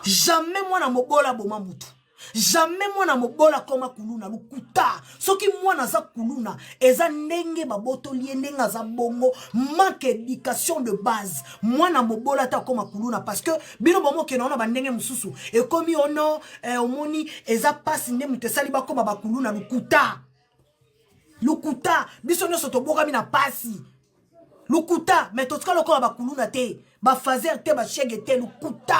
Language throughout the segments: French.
Jamais moi na mobola boma mutu. Jamais moi na mobola koma kuluna lukuta. Soki moi na za kuluna eza ndenge baboto liendenga za bongo manque éducation de base. Moi na mobola ta koma kuluna parce que bino bomo ke na bandenge mususu e komi ono omoni eza passe nde mutesali ba koma bakuluna lukuta. Lukuta biso nyoso toboka mina pasi. Lukuta mais totka lokola bakuluna te ba fazer te ba chege te lukuta.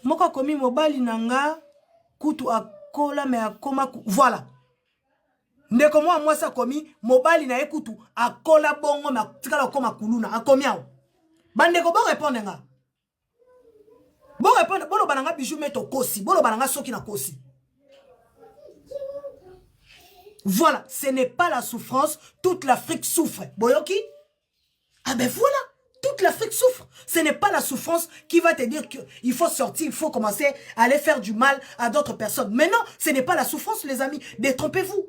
Moko komi mobali nanga kutu akola me akoma voilà. Ndeko moi ça komi mobali na ekutu akola bongo me tikala koma kuluna akomi awo. Bandeko bo répondre nga. Bo répondre bolo bananga bijou meto kosi, bolo bananga soki na kosi. Voilà, ce n'est pas la souffrance, toute l'Afrique souffre. Boyoki? Ah ben voilà. Toute l'Afrique souffre. Ce n'est pas la souffrance qui va te dire qu'il faut sortir, il faut commencer à aller faire du mal à d'autres personnes. Mais non, ce n'est pas la souffrance, les amis. Détrompez-vous.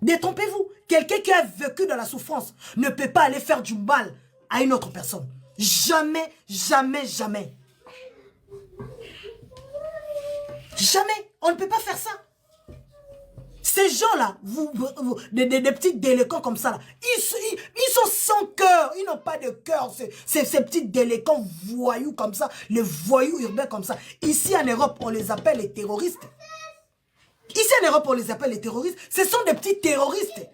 Détrompez-vous. Quelqu'un qui a vécu dans la souffrance ne peut pas aller faire du mal à une autre personne. Jamais, jamais, jamais. Jamais. On ne peut pas faire ça. Ces gens-là, des petits délinquants comme ça, là, ils sont sans cœur. Ils n'ont pas de cœur. Ces petits délinquants voyous comme ça, les voyous urbains comme ça. Ici en Europe, on les appelle les terroristes. Ici en Europe, on les appelle les terroristes. Ce sont des petits terroristes.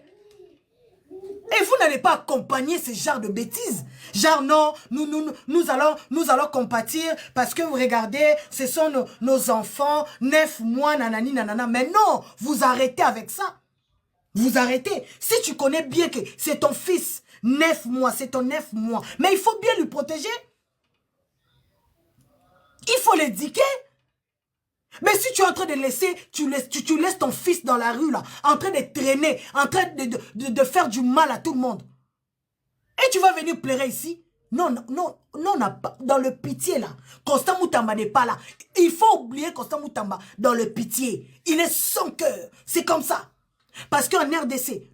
Et vous n'allez pas accompagner ce genre de bêtises. Genre non, nous allons compatir parce que vous regardez, ce sont nos enfants, 9 mois, nanani, nanana. Mais non, vous arrêtez avec ça. Vous arrêtez. Si tu connais bien que c'est ton fils, 9 mois, c'est ton 9 mois. Mais il faut bien lui protéger. Il faut l'éduquer. Mais si tu es en train de laisser, tu laisses ton fils dans la rue là, en train de traîner, en train de faire du mal à tout le monde. Et tu vas venir pleurer ici. Non, dans le pitié là. Constant Moutamba n'est pas là. Il faut oublier Constant Moutamba dans le pitié. Il est sans cœur. C'est comme ça. Parce qu'en RDC,